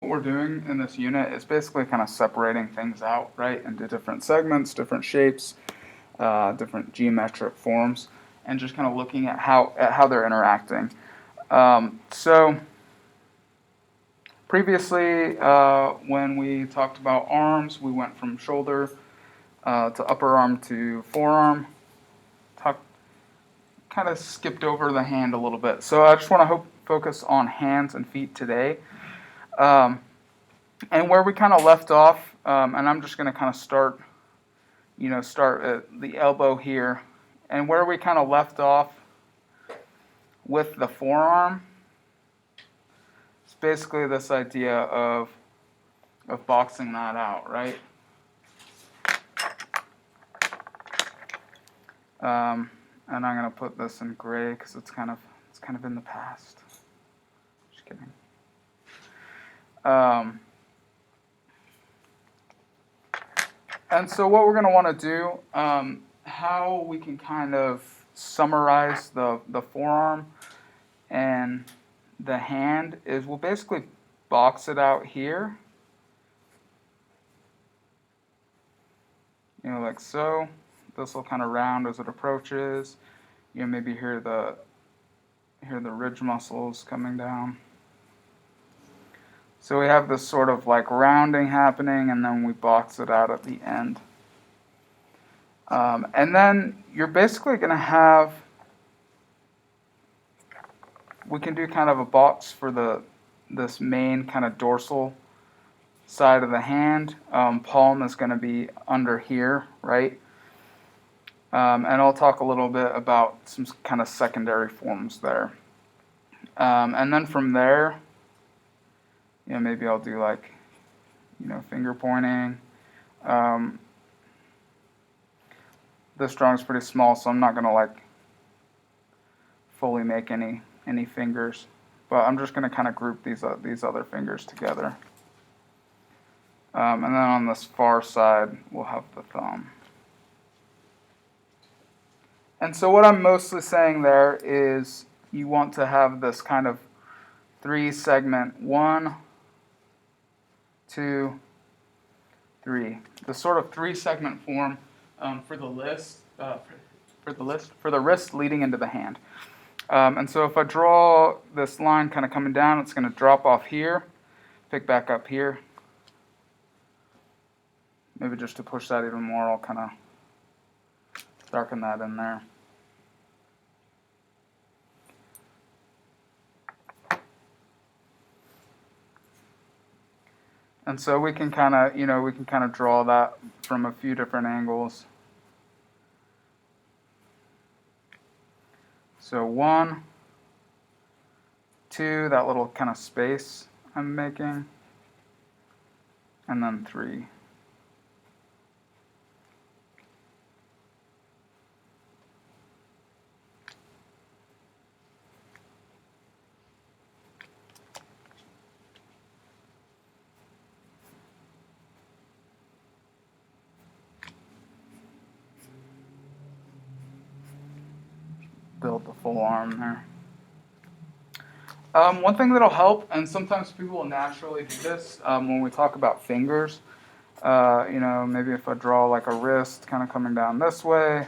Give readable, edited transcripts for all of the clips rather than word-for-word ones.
what we're doing in this unit is basically kind of separating things out, right, into different segments, different shapes, different geometric forms, and just kind of looking at how they're interacting. So previously, when we talked about arms, we went from shoulder to upper arm to forearm. Kind of skipped over the hand a little bit. So I just want to focus on hands and feet today. And where we kind of left off, and I'm just going to kind of start at the elbow here. And where we kind of left off with the forearm, it's basically this idea of boxing that out, right? And I'm going to put this in gray because it's kind of in the past. Just kidding. And so what we're going to want to do, how we can kind of summarize the forearm and the hand is we'll basically box it out here. Like so. This will kind of round as it approaches. Maybe hear the ridge muscles coming down. So we have this sort of like rounding happening, and then we box it out at the end. And then you're basically going to have, we can do kind of a box for this main kind of dorsal side of the hand. Palm is going to be under here, right? And I'll talk a little bit about some kind of secondary forms there. And then from there, maybe I'll do like, finger pointing. This drawing is pretty small, so I'm not going to like fully make any fingers. But I'm just going to kind of group these other fingers together. And then on this far side, we'll have the thumb. And so what I'm mostly saying there is you want to have this kind of 3-segment, 1, 2, 3. The sort of 3-segment form for the wrist leading into the hand. And so if I draw this line kind of coming down, it's going to drop off here, pick back up here. Maybe just to push that even more, I'll kind of darken that in there. And so we can kind of draw that from a few different angles. So 1, 2, that little kind of space I'm making, and then 3. Build the full arm there. One thing that'll help, and sometimes people will naturally do this when we talk about fingers, maybe if I draw like a wrist kind of coming down this way.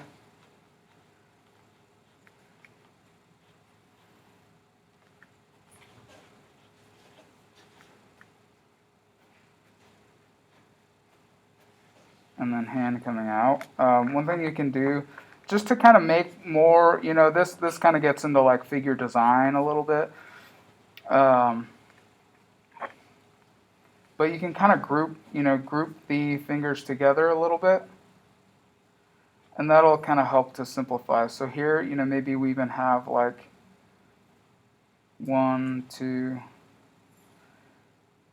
And then hand coming out. One thing you can do, just to kind of make more, this kind of gets into like figure design a little bit. But you can kind of group the fingers together a little bit. And that'll kind of help to simplify. So here, maybe we even have like 1, 2,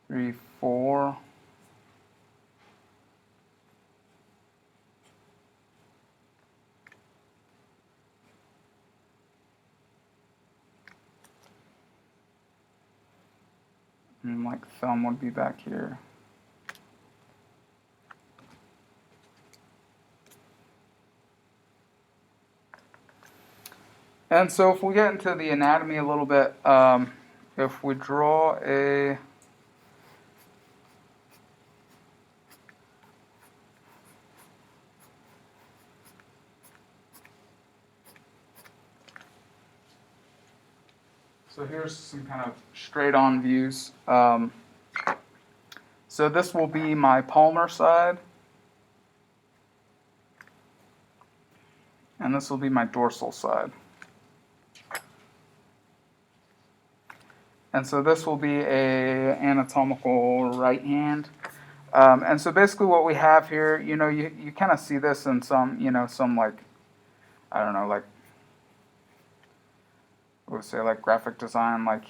3, 4. And like thumb would be back here. And so if we get into the anatomy a little bit, if we draw a So here's some kind of straight on views. So this will be my palmar side, and this will be my dorsal side. And so this will be a anatomical right hand. And so basically what we have here, you kind of see this in some, some like, I don't know, like, what would say, like graphic design, like,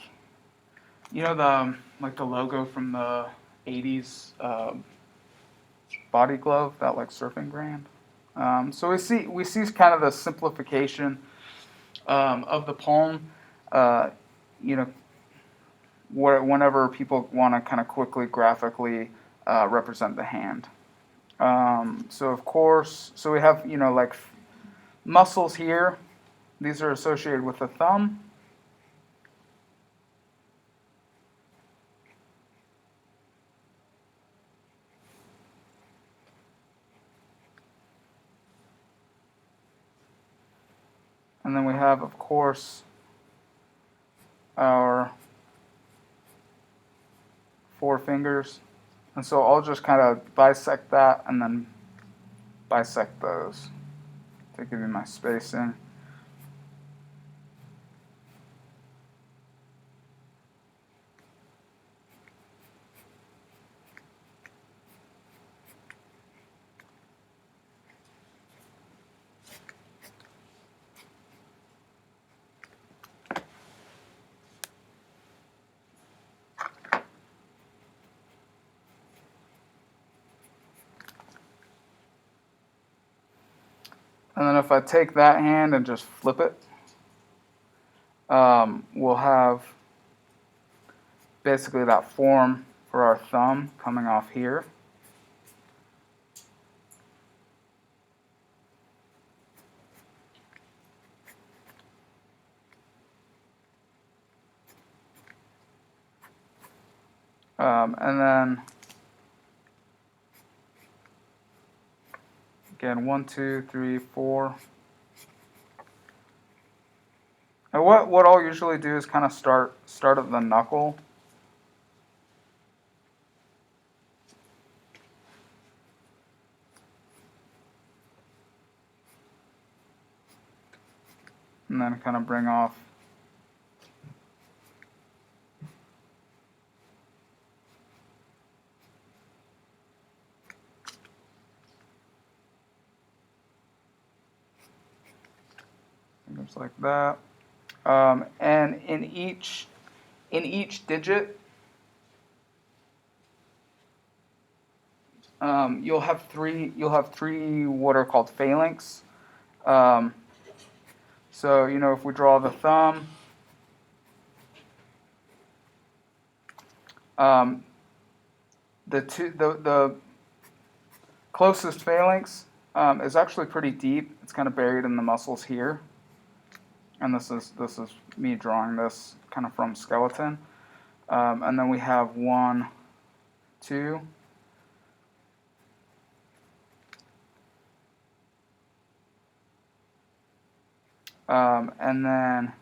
the logo from the 80s Body Glove, that like surfing brand. So we see kind of the simplification of the palm, you know, whenever people want to kind of quickly graphically represent the hand. So of course, so we have, like muscles here. These are associated with the thumb. And then we have, of course, our four fingers. And so I'll just kind of bisect that and then bisect those to give you my spacing. And then if I take that hand and just flip it, we'll have basically that form for our thumb coming off here. And then, again, 1, 2, 3, 4. And what I'll usually do is kind of start at the knuckle. And then kind of bring off just like that. And in each digit, you'll have three what are called phalanx. So if we draw the thumb, the closest phalanx is actually pretty deep. It's kind of buried in the muscles here. And this is me drawing this kind of from skeleton. And then we have 1, 2. And then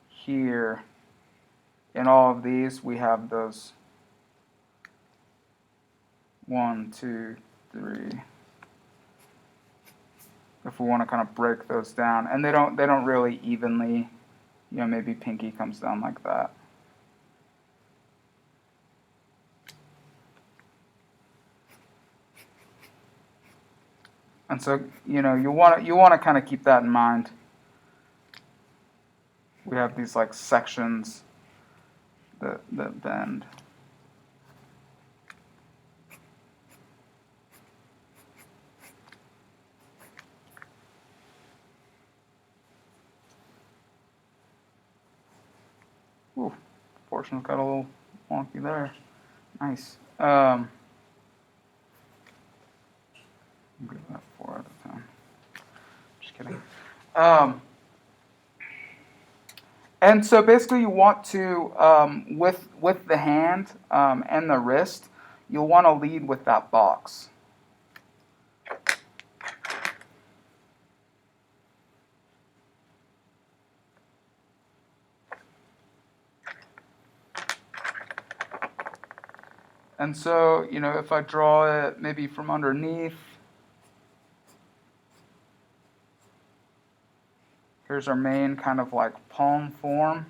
here, in all of these, we have those 1, 2, 3. If we want to kind of break those down, and they don't really evenly, maybe pinky comes down like that. And so you want to kind of keep that in mind. We have these like sections that bend. Ooh, proportions got a little wonky there. Nice. Give that 4 out of 10. Just kidding. And so basically you want to, with the hand and the wrist, you'll want to lead with that box. And so, if I draw it maybe from underneath, here's our main kind of like palm form.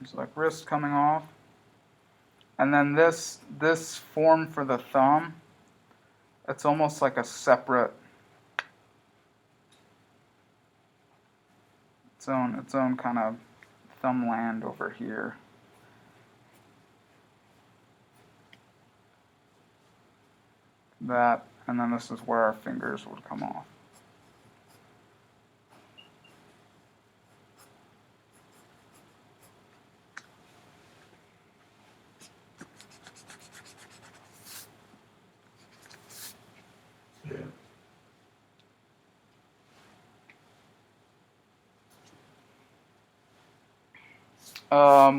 There's like wrist coming off. And then this form for the thumb, it's almost like a separate, its own kind of thumb land over here. That, and then this is where our fingers would come off.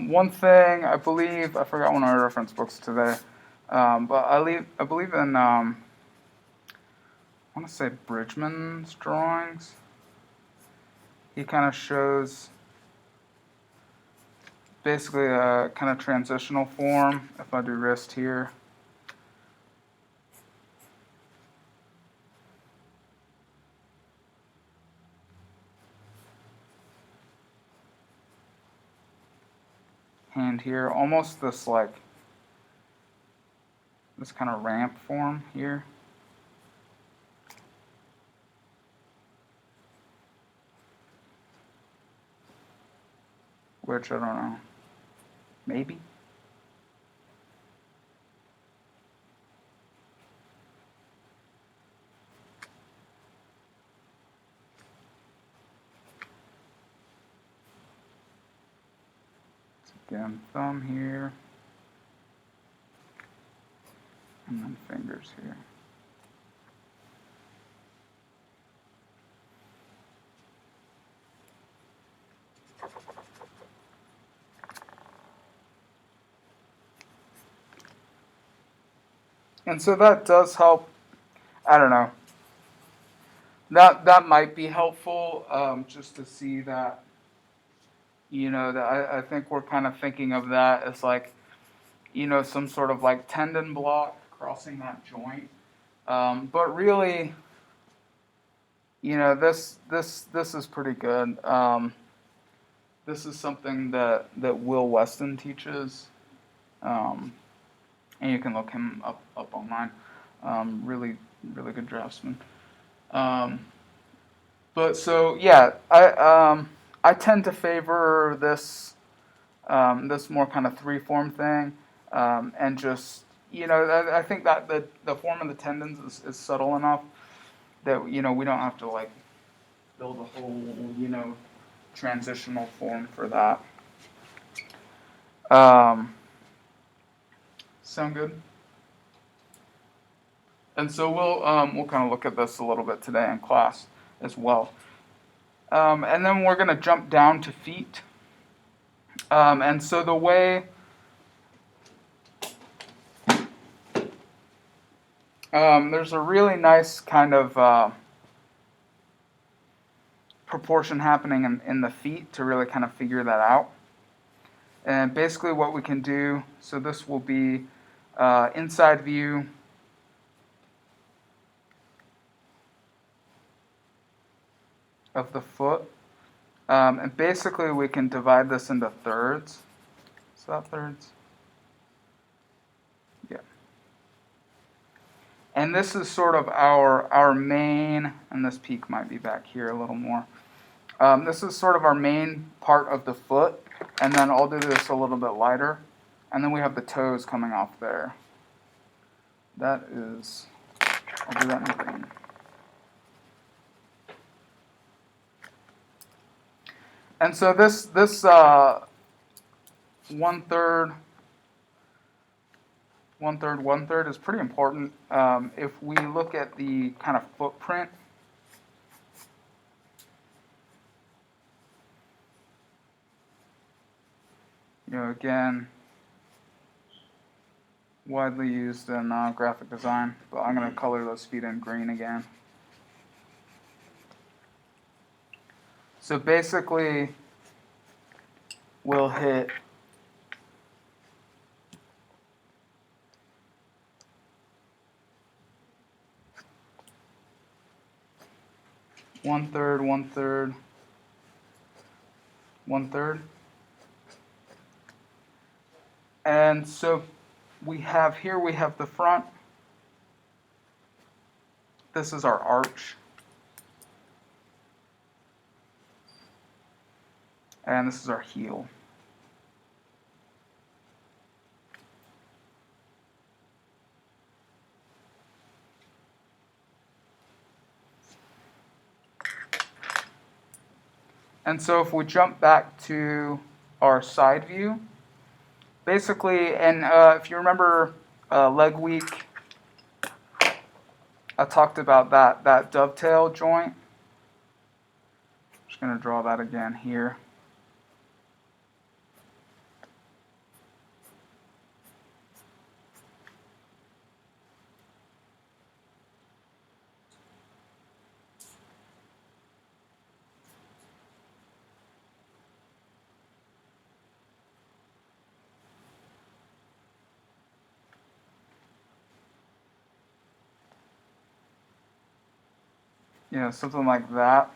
One thing I believe, I forgot one of my reference books today, but I believe in, I want to say Bridgman's drawings. He kind of shows basically a kind of transitional form. If I do wrist here, hand here, almost this like this kind of ramp form here. Which I don't know. Maybe. Again, thumb here. And then fingers here. And so that does help. I don't know. That might be helpful, just to see that. That I think we're kind of thinking of that as like, some sort of like tendon block crossing that joint. But really, this is pretty good. This is something that Will Weston teaches. And you can look him up online. Really good draftsman. But so yeah, I tend to favor this this more kind of three form thing, and just I think that the form of the tendons is subtle enough that we don't have to like build a whole transitional form for that. Sound good? And so we'll kind of look at this a little bit today in class as well. And then we're going to jump down to feet. And so the way there's a really nice kind of proportion happening in the feet to really kind of figure that out. And basically what we can do, so this will be inside view of the foot. And basically we can divide this into thirds. Is that thirds? Yeah. And this is sort of our main, and this peak might be back here a little more. This is sort of our main part of the foot, and then I'll do this a little bit lighter, and then we have the toes coming off there. That is, I'll do that in green. And so this 1/3 is pretty important. If we look at the kind of footprint, again, widely used in graphic design, but I'm going to color those feet in green again. So basically, will hit one third, one third, one third. And so we have the front. This is our arch. And this is our heel. And so if we jump back to our side view, basically, and if you remember leg week, I talked about that dovetail joint. I'm just going to draw that again here. You know, something like that.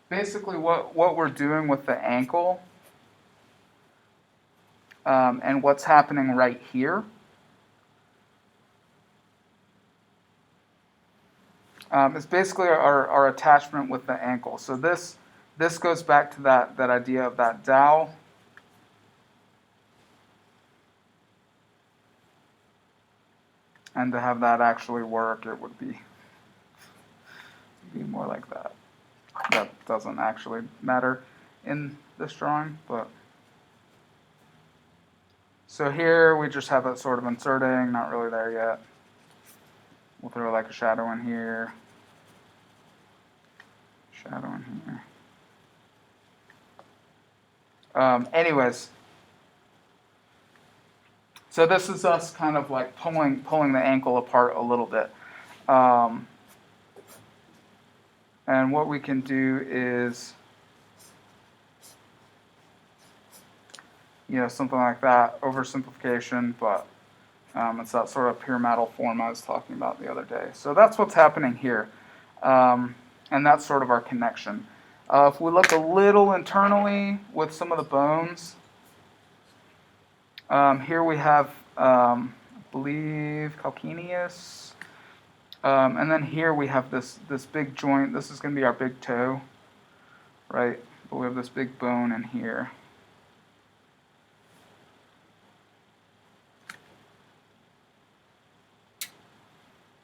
Basically, what we're doing with the ankle and what's happening right here is basically our attachment with the ankle. So this goes back to that idea of that dowel. And to have that actually work, it would be more like that. That doesn't actually matter in this drawing, but so here we just have it sort of inserting, not really there yet. We'll throw like a shadow in here, shadow in here. Anyways, so this is us kind of like pulling the ankle apart a little bit. And what we can do is, you know, something like that, oversimplification, but it's that sort of pyramidal form I was talking about the other day. So that's what's happening here. And that's sort of our connection. If we look a little internally with some of the bones, here we have, I believe, calcaneus. And then here we have this big joint. This is going to be our big toe, right? But we have this big bone in here.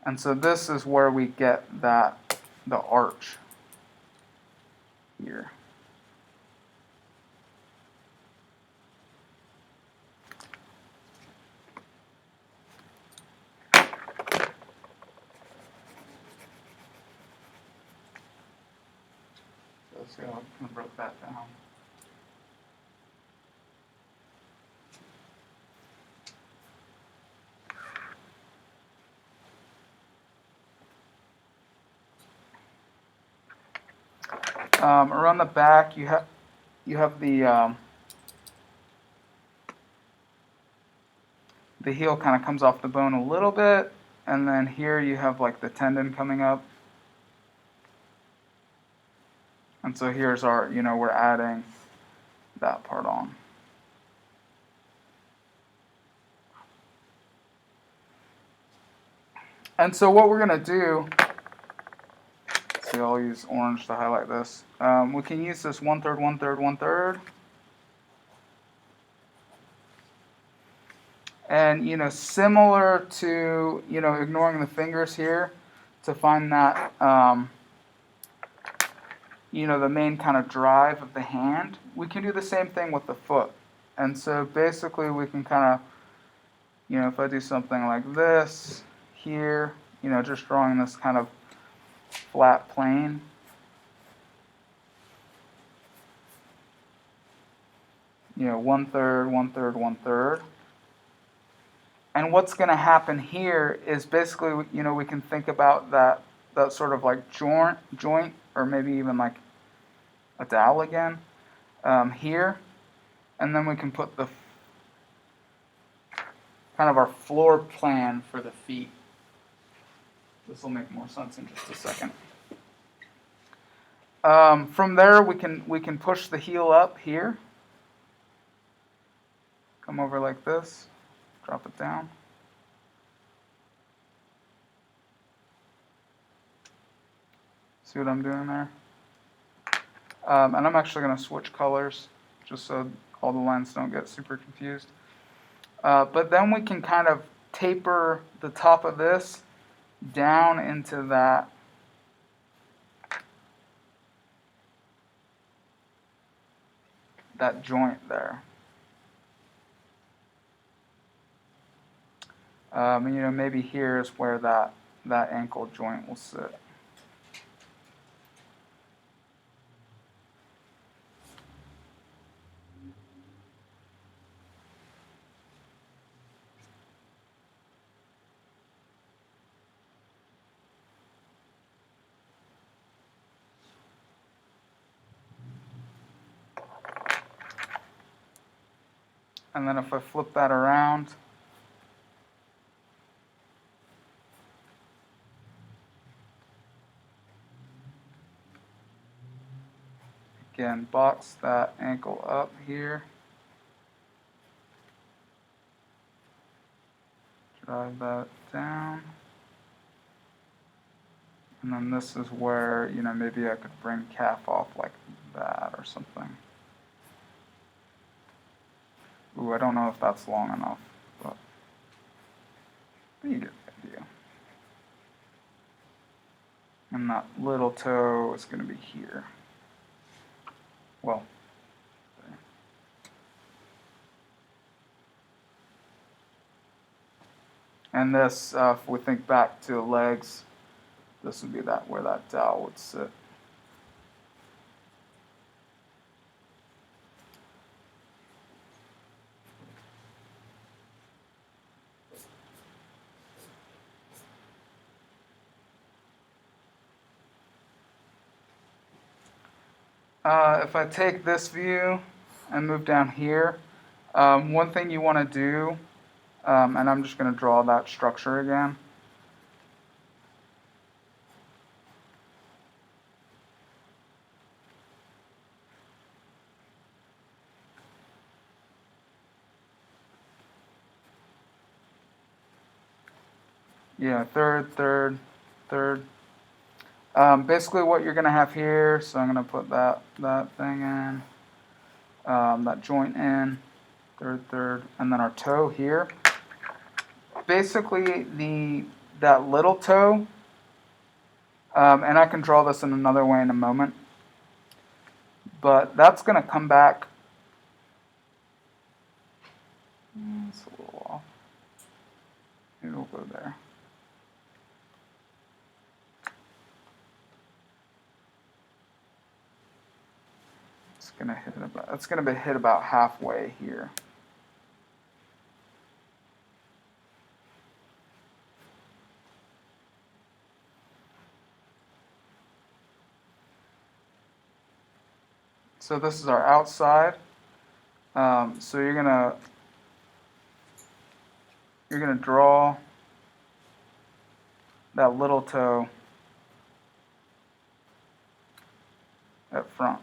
And so this is where we get the arch here. So I broke that down. Around the back, you have the heel kind of comes off the bone a little bit, and then here you have like the tendon coming up. And so here's our, you know, we're adding that part on. And so what we're going to do, see, I'll use orange to highlight this. We can use this 1/3, 1/3, 1/3. And, you know, similar to, you know, ignoring the fingers here to find that, you know, the main kind of drive of the hand, we can do the same thing with the foot. And so basically we can kind of, you know, if I do something like this here, you know, just drawing this kind of flat plane. You know, 1/3, 1/3, 1/3. And what's going to happen here is basically, you know, we can think about that sort of like joint, or maybe even like a dowel again. here, and then we can put the kind of our floor plan for the feet. This will make more sense in just a second. From there, we can push the heel up here. Come over like this, drop it down. See what I'm doing there? And I'm actually going to switch colors just so all the lines don't get super confused. But then we can kind of taper the top of this down into that joint there. Maybe here is where that ankle joint will sit. And then if I flip that around, again, box that ankle up here. Drive that down. And then this is where, maybe I could bring calf off like that or something. Ooh, I don't know if that's long enough, but you get the idea. And that little toe is going to be here. Well, there. And this, if we think back to the legs, this would be where that dowel would sit. If I take this view and move down here, one thing you want to do, and I'm just going to draw that structure again. Yeah, third. Basically what you're going to have here, so I'm going to put that thing in, that joint in, third, and then our toe here. Basically that little toe, and I can draw this in another way in a moment, but that's going to come back. It's a little off. Maybe we'll go there. It's going to hit about halfway here. So this is our outside. So you're gonna draw that little toe up front.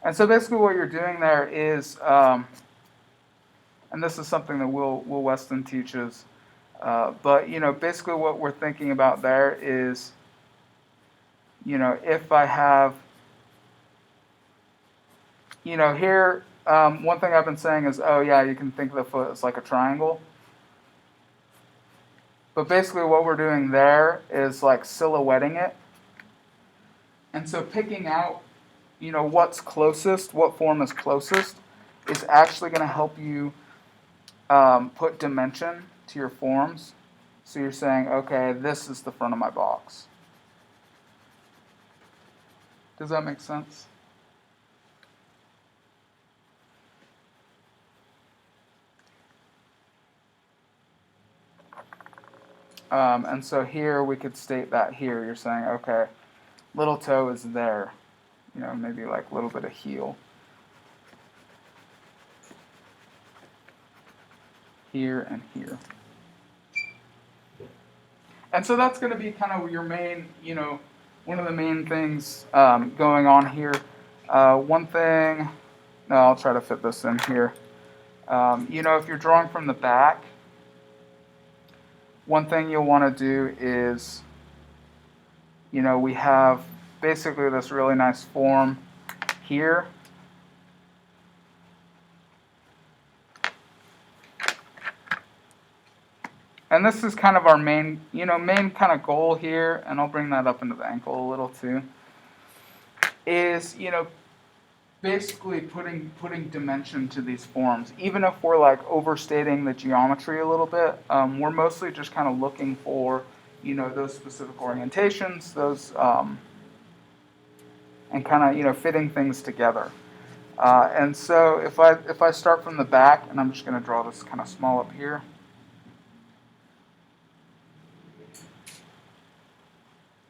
And so basically what you're doing there is, and this is something that Will Weston teaches, but basically what we're thinking about there is, if I have, here, one thing I've been saying is, oh yeah, you can think of the foot as like a triangle. But basically what we're doing there is like silhouetting it. And so picking out, what's closest, what form is closest, is actually going to help you put dimension to your forms. So you're saying, okay, this is the front of my box. Does that make sense? And so here we could state that here. You're saying, okay, little toe is there. you know, maybe like a little bit of heel here and here. And so that's going to be kind of your main, you know, one of the main things going on here. One thing, no, I'll try to fit this in here. You know, if you're drawing from the back, one thing you'll want to do is, you know, we have basically this really nice form here. And this is kind of our main, you know, main kind of goal here, and I'll bring that up into the ankle a little too, is, you know, basically putting dimension to these forms. Even if we're like overstating the geometry a little bit, we're mostly just kind of looking for, you know, those specific orientations, those, and kind of, you know, fitting things together. And so if I start from the back, and I'm just going to draw this kind of small up here.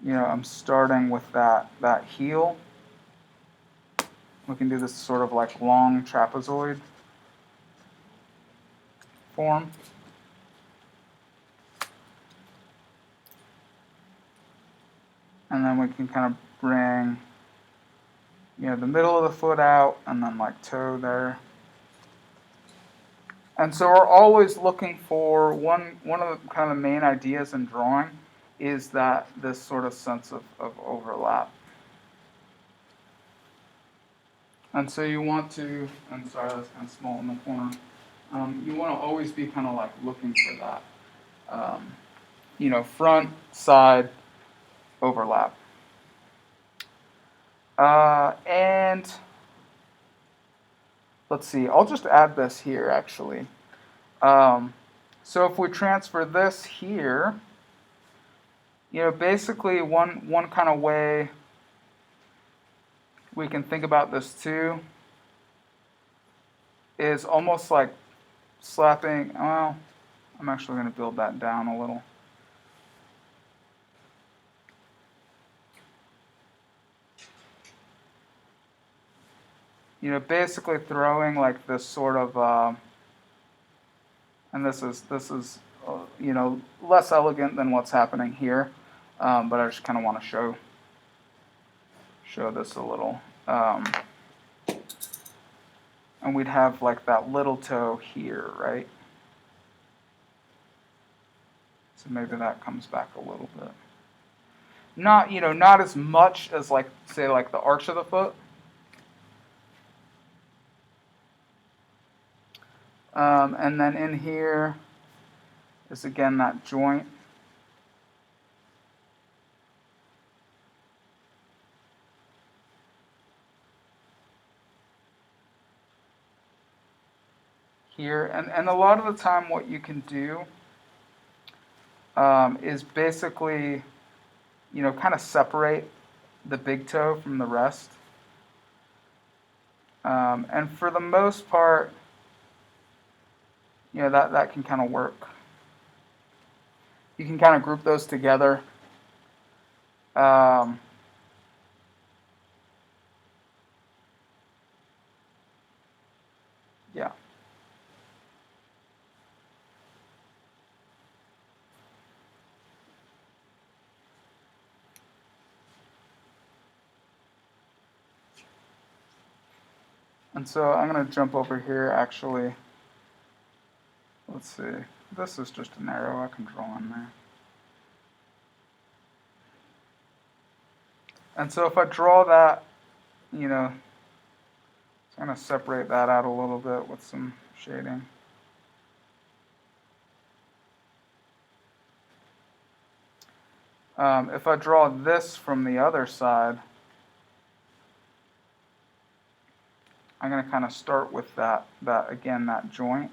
You know, I'm starting with that heel. We can do this sort of like long trapezoid form. And then we can kind of bring, you know, the middle of the foot out, and then like toe there. And so we're always looking for one of the kind of main ideas in drawing is that this sort of sense of overlap. And so you want to, I'm sorry, that's kind of small in the corner. You want to always be kind of like looking for that, you know, front, side, overlap. And let's see, I'll just add this here actually. So if we transfer this here, you know, basically one kind of way we can think about this too is almost like slapping, well, I'm actually going to build that down a little. You know, basically throwing like this sort of, and this is you know, less elegant than what's happening here, but I just kind of want to show this a little. And we'd have like that little toe here, right? So maybe that comes back a little bit. Not, you know, not as much as like, say, like the arch of the foot. And then in here is again that joint. Here, and a lot of the time what you can do is basically, you know, kind of separate the big toe from the rest. And for the most part, you know, that can kind of work. You can kind of group those together. Yeah. And so I'm going to jump over here actually. Let's see. This is just an arrow I can draw in there. And so if I draw that, you know, I'm going to separate that out a little bit with some shading. If I draw this from the other side, I'm going to kind of start with that again, that joint.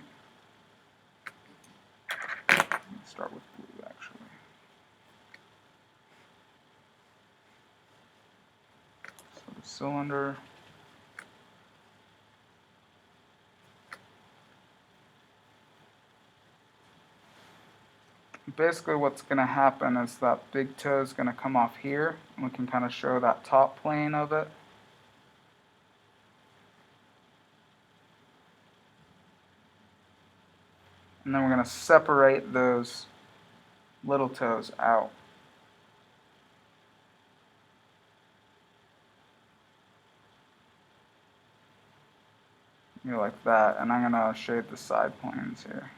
Let's start with blue, actually. So the cylinder. Basically what's going to happen is that big toe is going to come off here, and we can kind of show that top plane of it. And then we're going to separate those little toes out. Like that, and I'm going to shade the side planes here.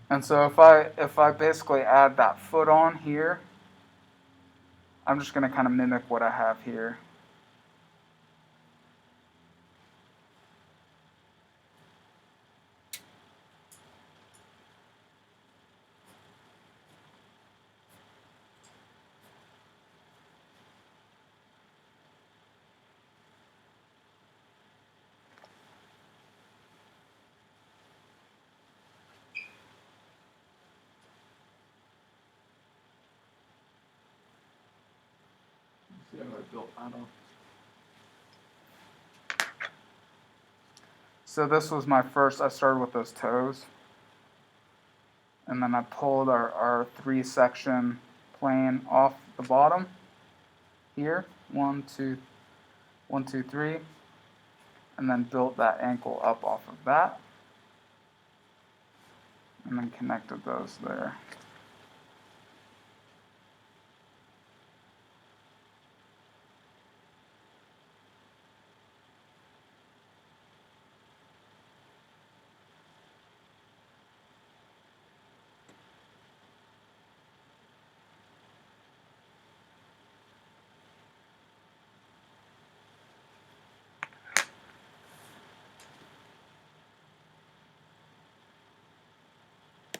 And so if I basically add that foot on here, I'm just going to kind of mimic what I have here. See how I built that up. So this was my first, I started with those toes. And then I pulled our 3-section plane off the bottom here. 1, 2, 1, 2, 3. And then built that ankle up off of that. And then connected those there.